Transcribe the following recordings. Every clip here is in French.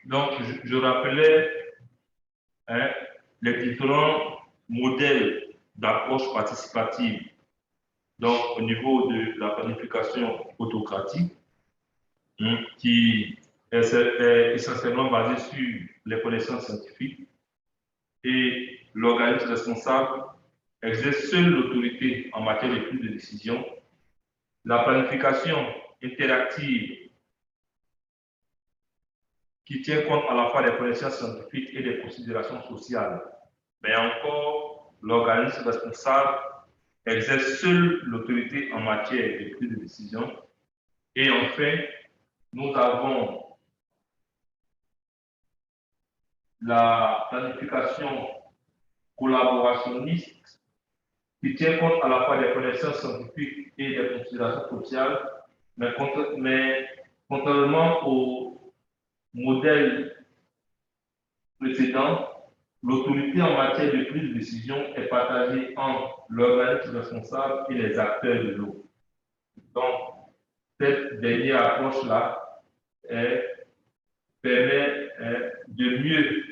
Donc, je rappelais hein, les différents modèles d'approche participative. Donc, au niveau de la planification autocratique, qui est essentiellement basée sur les connaissances scientifiques, et l'organisme responsable exerce seul l'autorité en matière de prise de décision. La planification interactive qui tient compte à la fois des connaissances scientifiques et des considérations sociales. Mais encore, l'organisme responsable exerce seul l'autorité en matière de prise de décision. Et enfin, nous avons la planification collaborationniste qui tient compte à la fois des connaissances scientifiques et des considérations sociales, mais contrairement au modèle précédent, l'autorité en matière de prise de décision est partagée entre l'organisme responsable et les acteurs de l'eau. Donc, cette dernière approche-là permet de mieux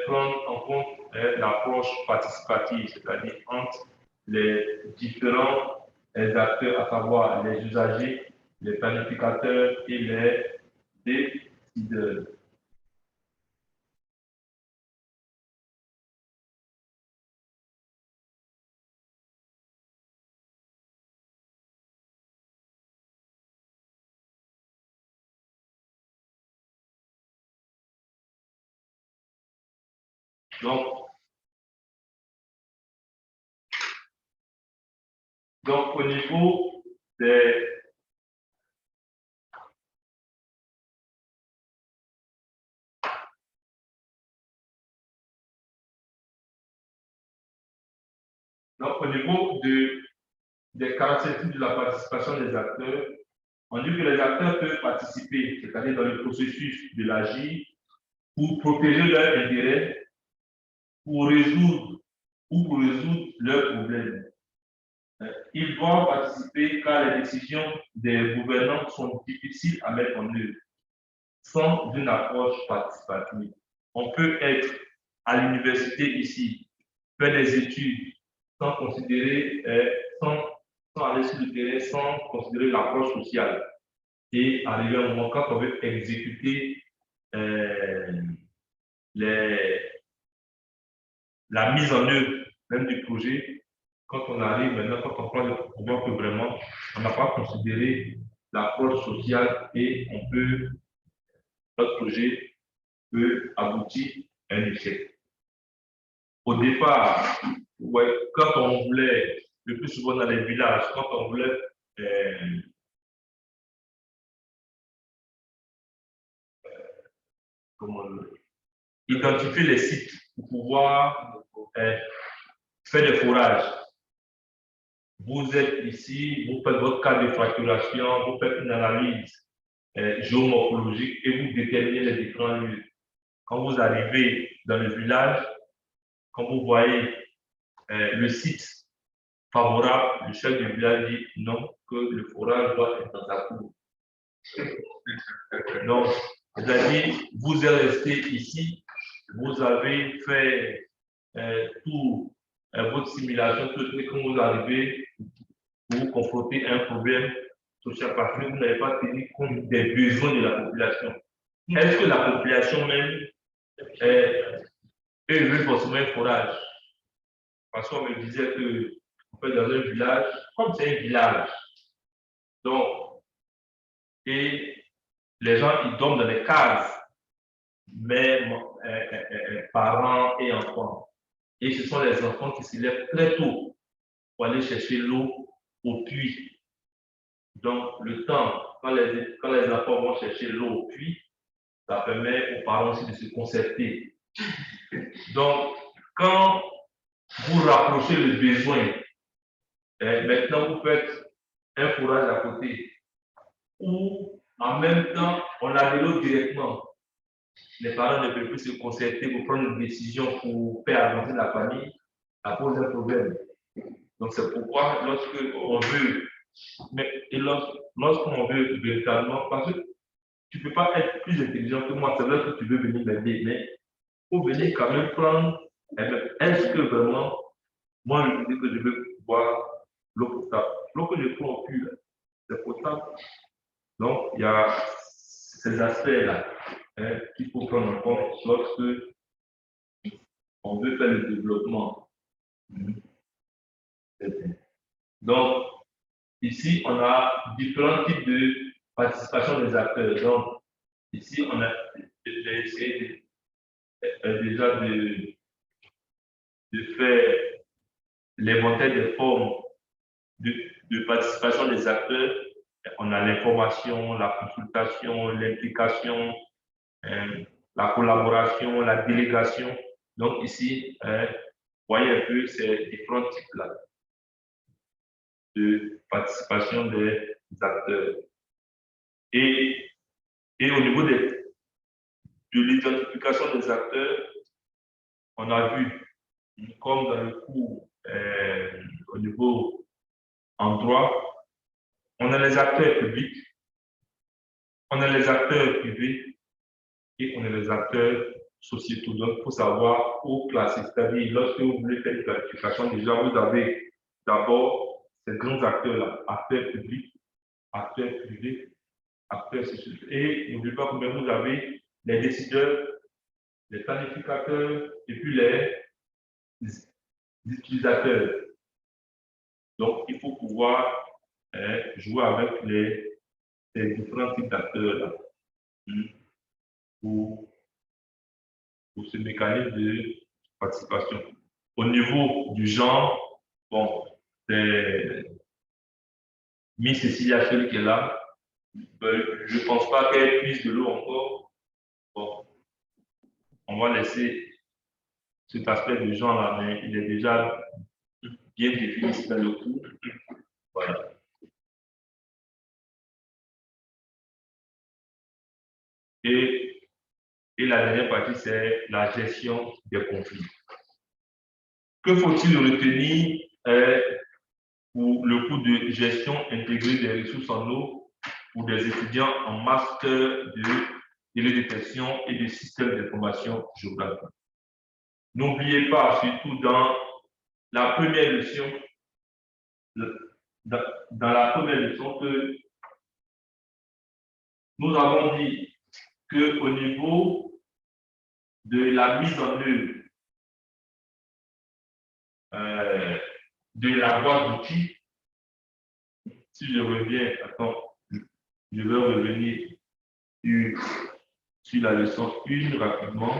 prendre en compte l'approche participative, c'est-à-dire entre les différents acteurs, à savoir les usagers, les planificateurs et les décideurs. Donc au niveau des des caractéristiques de la participation des acteurs, on dit que les acteurs peuvent participer, c'est-à-dire dans le processus de l'agir, pour protéger leurs intérêts, pour résoudre leurs problèmes. Ils doivent participer car les décisions des gouvernants sont difficiles à mettre en œuvre sans une approche participative. On peut être à l'université ici, faire des études sans considérer, sans aller sur le terrain, sans considérer l'approche sociale. Et arriver à un moment quand on veut exécuter la mise en œuvre même du projet, quand on arrive maintenant, quand on prend le pouvoir que vraiment, on n'a pas considéré l'approche sociale et notre projet peut aboutir à un échec. Au départ, ouais, quand on voulait, le plus souvent dans les villages, quand on voulait identifier les sites pour pouvoir faire des forages. Vous êtes ici, vous faites votre cas de fracturation, vous faites une analyse géomorphologique et vous déterminez les différents lieux. Quand vous arrivez dans le village, quand vous voyez le site favorable, le chef du village dit non, que le forage doit être dans sa cour. Donc, c'est-à-dire, vous êtes resté ici, vous avez fait tout votre simulation, tout ce que vous arrivez, vous vous confrontez à un problème social parce que vous n'avez pas tenu compte des besoins de la population. Est-ce que la population même veut forcément un forage? Parce qu'on me disait que en fait, dans un village, comme c'est un village, donc, et les gens ils dorment dans les cases, même parents et enfants. Et ce sont les enfants qui se lèvent très tôt pour aller chercher l'eau au puits. Donc, le temps, quand les enfants vont chercher l'eau au puits, ça permet aux parents aussi de se concerter. Donc, quand vous rapprochez le besoin, maintenant vous faites un forage à côté, ou en même temps, on a de l'eau directement. Les parents ne peuvent plus se concerter pour prendre une décision pour faire avancer la famille, ça pose un problème. Donc, c'est pourquoi lorsqu'on veut véritablement, parce que tu ne peux pas être plus intelligent que moi. C'est vrai que tu veux venir m'aider, mais il faut venir quand même prendre. Est-ce que vraiment, moi, je dis que je veux boire l'eau potable. L'eau que je prends au cul, c'est potable. Donc, il y a ces aspects-là qu'il faut prendre en compte lorsque on veut faire le développement. Donc, ici, on a différents types de participation des acteurs. Donc, ici, on a essayé déjà de faire l'inventaire des formes de participation des acteurs. On a l'information, la consultation, l'implication, la collaboration, la délégation. Donc ici, vous voyez un peu ces différents types-là de participation des acteurs. Et au niveau de l'identification des acteurs, on a vu, comme dans le cours au niveau en droit, on a les acteurs publics, on a les acteurs privés et on a les acteurs sociétaux. Donc, il faut savoir où classer. C'est-à-dire, lorsque vous voulez faire une planification, déjà, vous avez d'abord ces grands acteurs-là, acteurs publics, acteurs privés, acteurs sociétaux. Et n'oubliez pas que même vous avez les décideurs, les planificateurs et puis les utilisateurs. Donc, il faut pouvoir jouer avec ces différents types d'acteurs-là pour ce mécanisme de participation. Au niveau du genre, bon, c'est Miss Cécilia seule qui est là. Je ne pense pas qu'elle puisse de l'eau encore. Bon, on va laisser cet aspect du genre-là, mais il est déjà bien défini dans le cours. Voilà. Et la dernière partie, c'est la gestion des conflits. Que faut-il retenir pour le cours de gestion intégrée des ressources en eau pour des étudiants en master de détection et de système d'information géographique? N'oubliez pas, surtout dans la première leçon, dans la première leçon, que nous avons dit qu'au niveau de la mise en œuvre de la boîte d'outils, si je reviens, attends, je vais revenir sur la leçon 1 rapidement.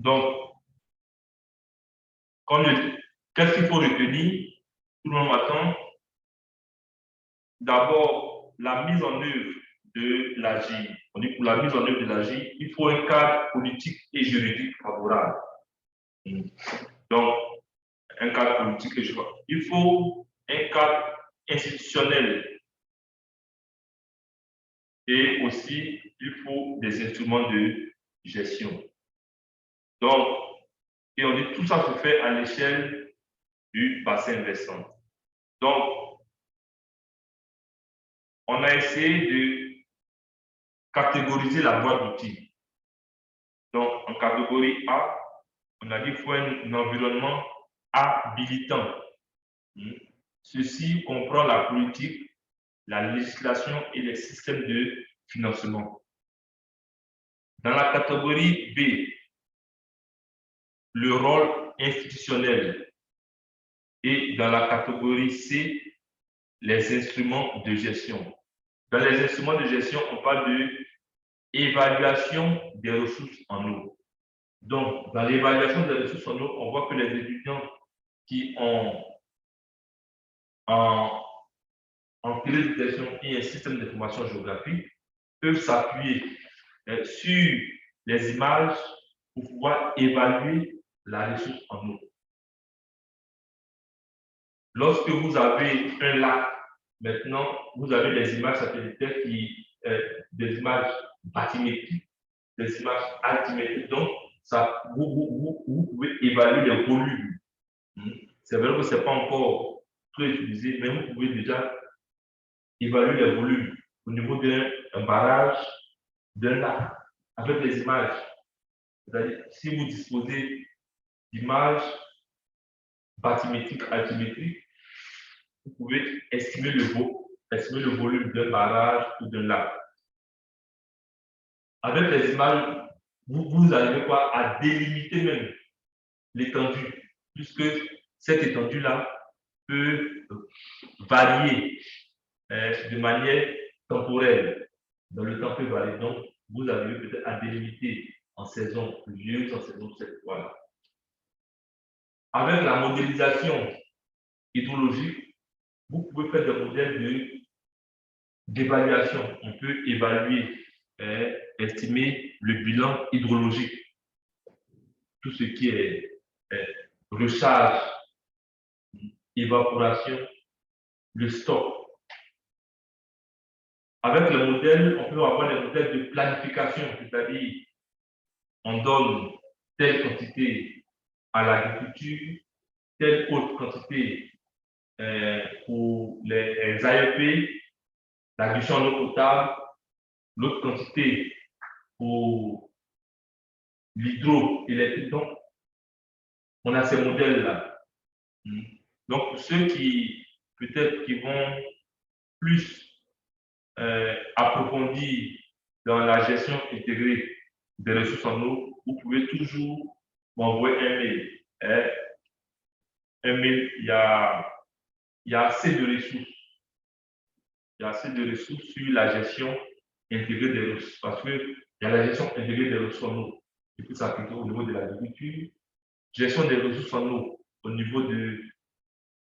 Donc, qu'est-ce qu'il faut retenir tout le monde m'attend? D'abord, la mise en œuvre de l'AGI. On dit pour la mise en œuvre de l'AGI, il faut un cadre politique et juridique favorable. Donc, un cadre politique et juridique. Il faut un cadre institutionnel et aussi il faut des instruments de gestion. Donc, et on dit tout ça se fait à l'échelle du bassin versant. Donc, on a essayé de catégoriser la boîte d'outils. Donc, en catégorie A, on a dit qu'il faut un environnement habilitant. Ceci comprend la politique, la législation et les systèmes de financement. Dans la catégorie B, le rôle institutionnel. Et dans la catégorie C, les instruments de gestion. Dans les instruments de gestion, on parle de évaluation des ressources en eau. Donc, dans l'évaluation des ressources en eau, on voit que les étudiants qui ont en télédétection et un système d'information géographique peuvent s'appuyer sur les images pour pouvoir évaluer la ressource en eau. Lorsque vous avez un lac, maintenant, vous avez des images satellitaires des images bathymétriques, des images altimétriques. Donc, ça, vous pouvez évaluer les volumes. C'est vrai que ce n'est pas encore très utilisé, mais vous pouvez déjà évaluer les volumes au niveau d'un barrage, d'un lac, avec les images. C'est-à-dire, si vous disposez d'images bathymétriques, altimétriques, vous pouvez estimer le volume d'un barrage ou d'un lac. Avec les images, vous arrivez quoi à délimiter même l'étendue, puisque cette étendue-là peut varier de manière temporelle. Dans le temps peut varier. Donc, vous arrivez peut-être à délimiter en saison pluvieuse, en saison sèche. Voilà. Avec la modélisation hydrologique, vous pouvez faire des modèles d'évaluation. On peut évaluer, estimer le bilan hydrologique. Tout ce qui est recharge, évaporation, le stock. Avec le modèle, on peut avoir des modèles de planification, c'est-à-dire on donne telle quantité à l'agriculture, telle autre quantité pour les AEP, l'addition en eau potable, l'autre quantité pour l'hydroélectrique. Donc, on a ces modèles-là. Donc, pour ceux qui, peut-être, qui vont plus approfondir dans la gestion intégrée des ressources en eau, vous pouvez toujours m'envoyer un mail. Un mail, il y a assez de ressources. Il y a assez de ressources sur la gestion intégrée des ressources. Parce qu'il y a la gestion intégrée des ressources en eau qui peut s'appliquer au niveau de l'agriculture, gestion des ressources en eau au niveau de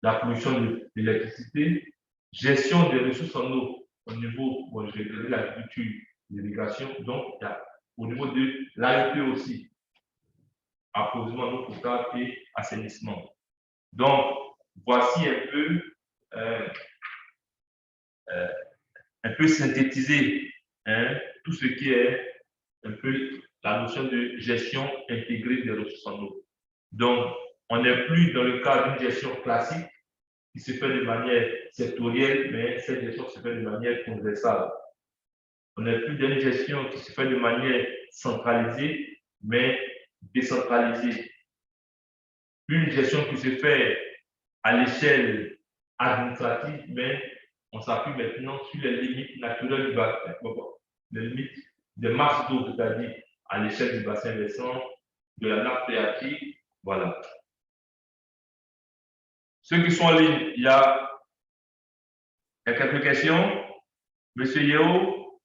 la production d'électricité, gestion des ressources en eau au niveau de l'agriculture, l'irrigation. Donc, il y a, au niveau de l'AEP aussi, approvisionnement en eau potable et assainissement. Donc, voici un peu synthétisé tout ce qui est un peu la notion de gestion intégrée des ressources en eau. Donc, on n'est plus dans le cadre d'une gestion classique qui se fait de manière sectorielle, mais cette gestion se fait de manière transversale. On n'est plus dans une gestion qui se fait de manière centralisée, mais décentralisée. Une gestion qui se fait à l'échelle administrative, mais on s'appuie maintenant sur les limites naturelles du bassin, les limites des masses d'eau, c'est-à-dire à l'échelle du bassin versant, de la nappe phréatique. Voilà. Ceux qui sont en ligne, il y a quelques questions. Monsieur Yeo?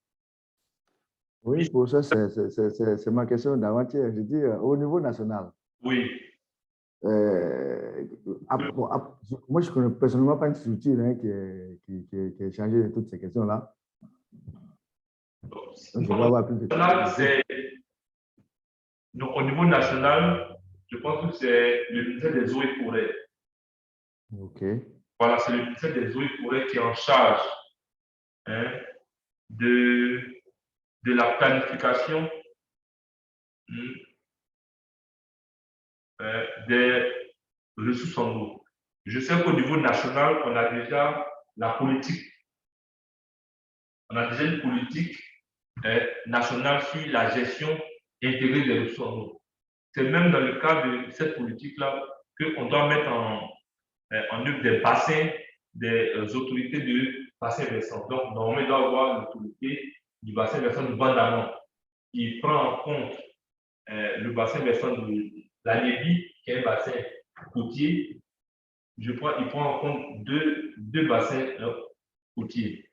Oui, pour ça, c'est ma question d'avant-hier. Je dis, au niveau national. Oui. Moi, je ne connais personnellement pas une structure qui est chargée de toutes ces questions-là. Je vais avoir plus de donc, au niveau national, je pense que c'est le ministère des Eaux et Forêts. OK. Voilà, c'est le ministère des Eaux et Forêts qui est en charge de la planification des ressources en eau. Je sais qu'au niveau national, on a déjà la politique. On a déjà une politique nationale sur la gestion intégrée des ressources en eau. C'est même dans le cadre de cette politique-là qu'on doit mettre en œuvre des bassins, des autorités de bassin versant. Donc, normalement, il doit y avoir l'autorité du bassin versant du Bandamon qui prend en compte le bassin versant de la Libye, qui est un bassin côtier. Je crois qu'il prend en compte deux bassins côtiers.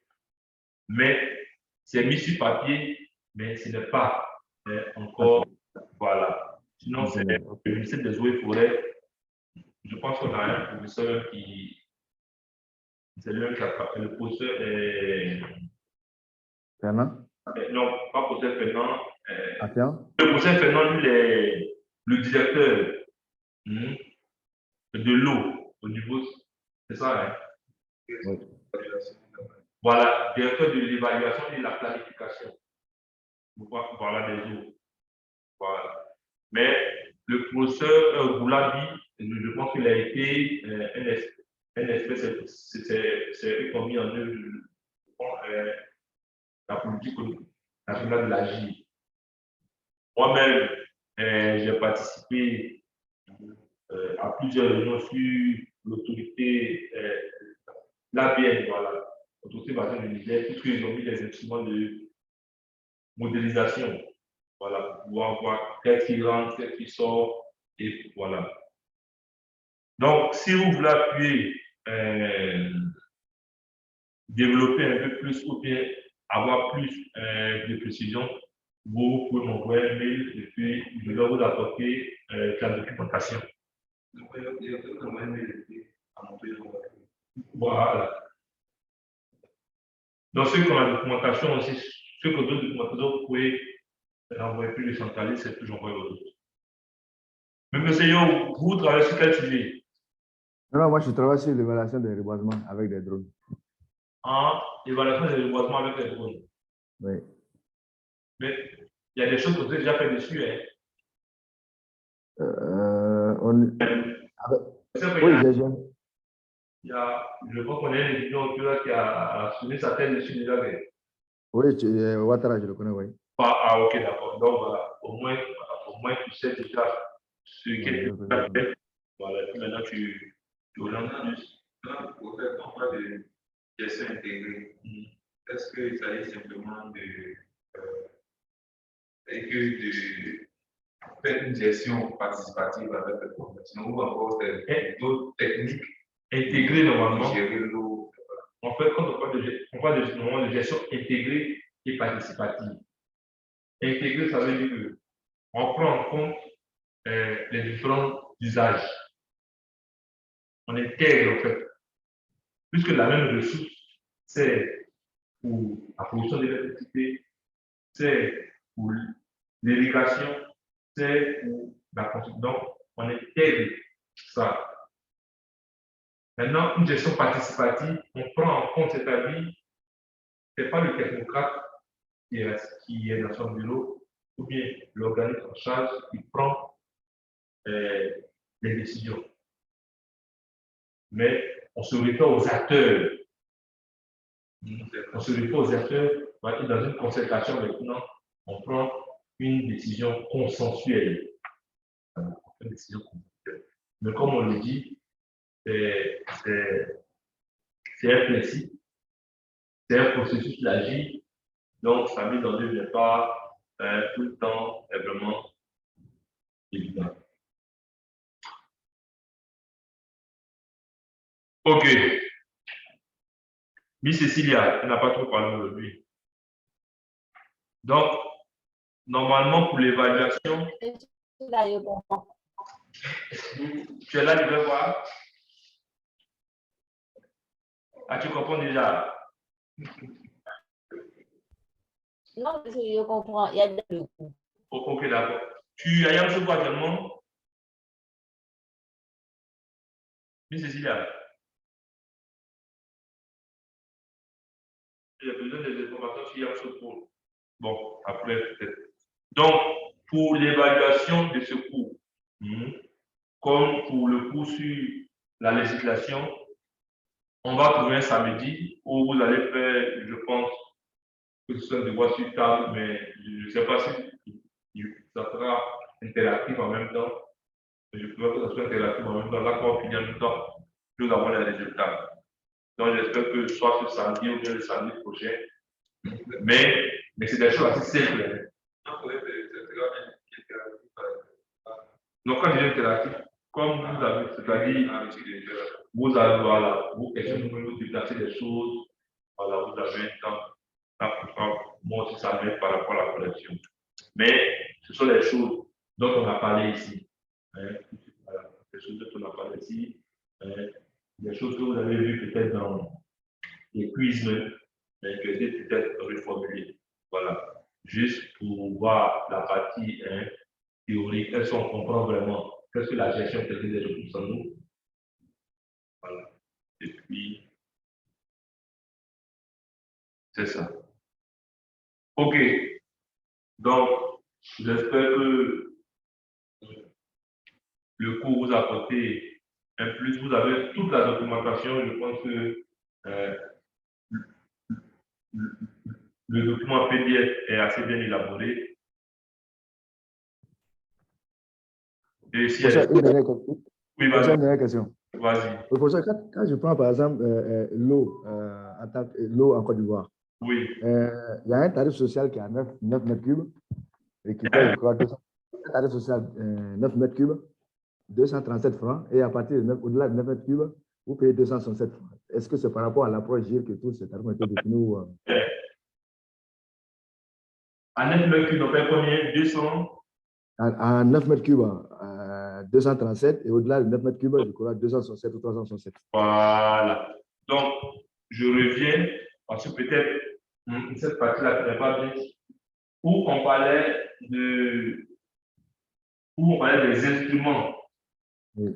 Mais c'est mis sur papier, mais ce n'est pas encore. Voilà. Sinon, c'est le ministère des Eaux et Forêts. Je pense qu'on a un professeur qui C'est lui qui a frappé. Le professeur est. Fernand? Non, pas professeur Fernand. Attends. Le professeur Fernand, lui, est le directeur de l'eau au niveau. C'est ça, hein? Oui. Voilà, directeur de l'évaluation et de la planification. Voilà des eaux. Voilà. Mais le professeur Boulabi, je pense qu'il a été un espèce, c'est eux mis en œuvre la politique nationale de l'AGI. Moi-même, j'ai participé à plusieurs réunions sur l'autorité, l'ABN, voilà, l'autorité basée de l'Université, puisqu'ils ont mis des instruments de modélisation, voilà, pour pouvoir voir qu'est-ce qui rentre, qu'est-ce qui sort, et voilà. Donc, si vous voulez appuyer, développer un peu plus ou bien avoir plus de précision, vous pouvez m'envoyer un mail et puis je vais vous apporter la documentation. Voilà. Donc, ceux qui ont la documentation aussi, ceux qui ont d'autres documentations, vous pouvez envoyer plus de centralistes et puis j'envoie aux autres. Mais monsieur Yo, vous travaillez sur quel sujet? Non, moi je travaille sur l'évaluation des reboisements avec des drones. En évaluation des reboisements avec les drones. Oui. Mais il y a des choses que vous avez déjà fait dessus. Hein. Oui, je pense qu'on a une étudiant qui a soumis sa thèse dessus déjà. Oui, Ouattara, je le connais, oui. Ah, ok, d'accord. Donc, voilà, au moins tu sais déjà ce qu'il a fait. Voilà, puis maintenant tu orientes plus. Pour faire contrat de gestion intégrée, est-ce qu'il s'agit simplement de faire une gestion participative avec la population ou encore d'autres techniques intégrées normalement? Gérer l'eau. En fait, quand on parle de gestion intégrée et participative. Intégrée, ça veut dire qu'on prend en compte les différents usages. On intègre en fait. Puisque la même ressource, c'est pour la production d'électricité, c'est pour l'irrigation, c'est pour la construction. Donc, on intègre ça. Maintenant, une gestion participative, on prend en compte, c'est-à-dire, ce n'est pas le technocrate qui est dans son bureau, ou bien l'organisme en charge qui prend les décisions. Mais on se réfère aux acteurs. On se réfère aux acteurs, et dans une concertation maintenant, on prend une décision consensuelle. Une décision consensuelle. Mais comme on le dit, c'est un principe, c'est un processus d'agir, donc sa mise en œuvre n'est pas tout le temps vraiment évident. Ok. Miss Cécilia, elle n'a pas trop parlé aujourd'hui. Donc, normalement, pour l'évaluation, tu es là, tu veux voir? Ah, tu comprends déjà? Non, je comprends. Il y a deux coups. Ok, d'accord. Tu as Yamsogo actuellement? Miss Cécilia? Il y a besoin des informations sur Yamsogo. Bon, après, peut-être. Donc, pour l'évaluation de ce cours, comme pour le cours sur la législation, on va trouver un samedi où vous allez faire, je pense, que ce soit des voix sur table, mais je ne sais pas si ça sera interactif en même temps. Je préfère que ça soit interactif en même temps. Là, quand on finit en même temps, nous avons les résultats. Donc, j'espère que soit ce samedi ou bien le samedi prochain. Mais c'est des choses assez simples. Donc, quand je dis interactif, comme vous avez, c'est-à-dire, vous avez, voilà, vous essayez de vous déplacer des choses, voilà, vous avez un temps. Moi aussi, ça m'aide par rapport à la collection. Mais ce sont les choses dont on a parlé ici. Voilà, les choses dont on a parlé ici. Des choses que vous avez vues peut-être dans épuisement, mais que j'ai peut-être reformulé. Voilà. Juste pour voir la partie théorique, est-ce qu'on comprend vraiment qu'est-ce que la gestion technique des ressources en eau. Voilà. Et puis, c'est ça. OK. Donc, j'espère que le cours vous a apporté un plus. Vous avez toute la documentation. Je pense que le document PDF est assez bien élaboré. Et si Professeur, une dernière question. Oui, Professeur, vas-y. une dernière question. Vas-y. Professeur, quand je prends par exemple l'eau l'eau en Côte d'Ivoire, Oui. il y a un tarif social qui est à 9 mètres cubes et qui paye, je crois, 200, un tarif social 9 mètres cubes, 237 francs, et à partir de au-delà de 9 mètres cubes, vous payez 267 francs. Est-ce que c'est par rapport à l'approche GIR que tous ces tarifs ont été définis À 9 mètres cubes, on paye combien? 200? À 9 mètres cubes, 237, et au-delà de 9 mètres cubes, je crois, 267 ou 367. Voilà. Donc, je reviens, parce que peut-être cette partie-là n'est pas bien, où on parlait des instruments. Oui.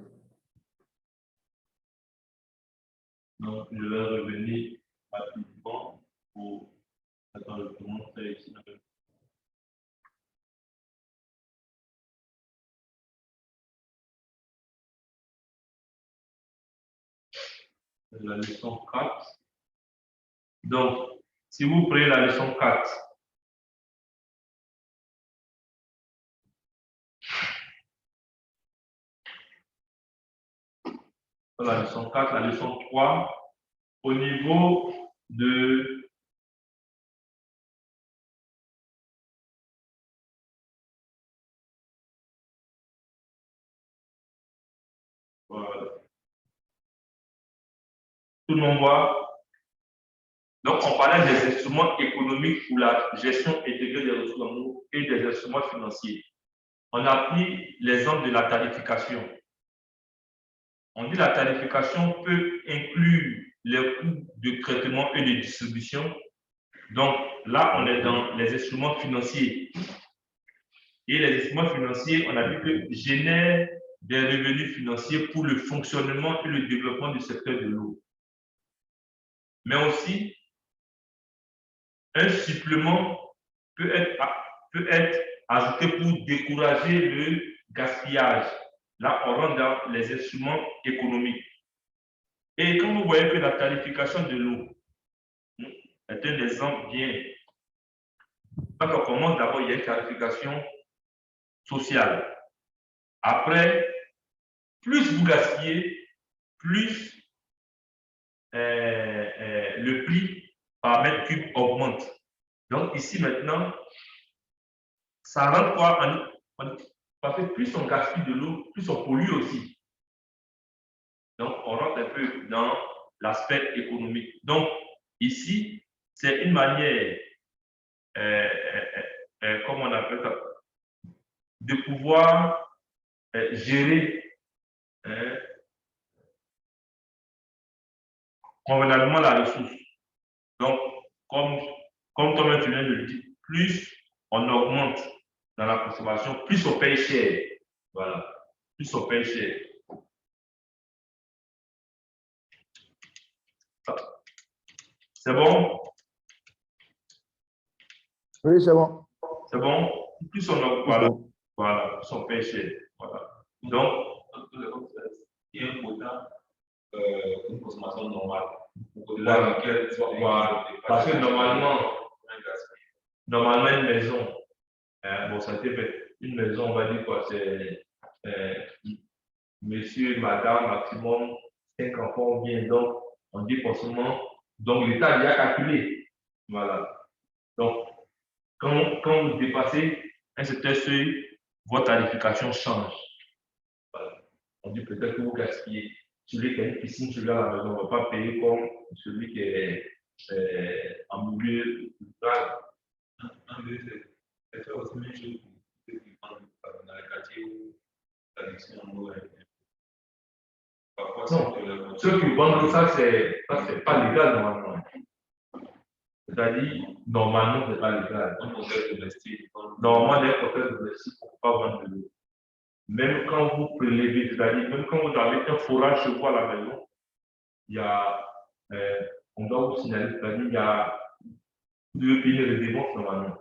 Donc, je vais revenir rapidement pour. Attends, je montre ici. La leçon 4. Donc, si vous prenez la leçon 4, la leçon 4, la leçon 3, au niveau de voilà. Tout le monde voit. Donc, on parlait des instruments économiques pour la gestion intégrée des ressources en eau et des instruments financiers. On a pris l'exemple de la tarification. On dit que la tarification peut inclure les coûts de traitement et de distribution. Donc, là, on est dans les instruments financiers. Et les instruments financiers, on a dit que génèrent des revenus financiers pour le fonctionnement et le développement du secteur de l'eau. Mais aussi, un supplément peut être ajouté pour décourager le gaspillage. Là, on rentre dans les instruments économiques. Et quand vous voyez que la tarification de l'eau est un exemple bien, quand on commence d'abord, il y a une tarification sociale. Après, plus vous gaspillez, plus le prix par mètre cube augmente. Donc ici maintenant, ça rentre quoi parce que plus on gaspille de l'eau, plus on pollue aussi. Donc on rentre un peu dans l'aspect économique. Donc ici, c'est une manière, comment on appelle ça, de pouvoir gérer convenablement la ressource. Donc, comme toi-même tu viens de le dire, plus on augmente dans la consommation, plus on paye cher. Voilà, plus on paye cher. C'est bon? Oui, c'est bon. C'est bon? Plus on augmente, voilà, voilà, plus on paye cher. Voilà. Donc, il y a un quota, une consommation normale. Voilà. Voilà. Parce que normalement, une maison, bon, ça a été fait. Une maison, on va dire quoi, c'est monsieur, madame, maximum 5 enfants bien. Donc, on dit forcément, donc l'État a déjà calculé. Voilà. Donc, quand vous dépassez un certain seuil, votre tarification change. Voilà. On dit peut-être que vous gaspillez. Celui qui a une piscine, celui à la maison, on ne va pas payer comme celui qui est en milieu rural. C'est aussi une chose pour ceux qui vendent dans les quartiers où l'addiction en eau est. Parfois, non, ceux qui vendent ça, c'est pas légal normalement. c'est-à-dire, normalement, ce n'est pas légal. Un hôtel domestique. Normalement, les hôtels domestiques ne peuvent pas vendre de l'eau. Même quand vous prélevez, c'est-à-dire, même quand vous avez un forage chez vous à la maison, il y a, on doit vous signaler, c'est-à-dire, il y a deux pays de dépenses normalement.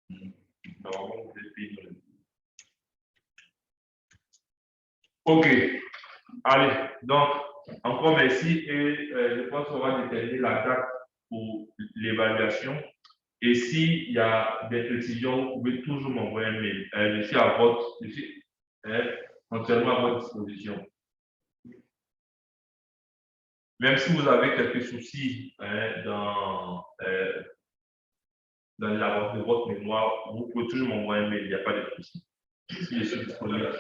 Normalement, vous devez payer. OK. Allez, donc, encore merci et je pense qu'on va déterminer la date pour l'évaluation. Et s'il y a des précisions, vous pouvez toujours m'envoyer un mail. Je suis à votre, entièrement à votre disposition. Même si vous avez quelques soucis dans de votre mémoire, vous pouvez toujours m'envoyer un mail, il n'y a pas de souci. Si je suis disponible.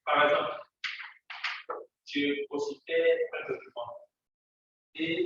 Par exemple, je consultais un document et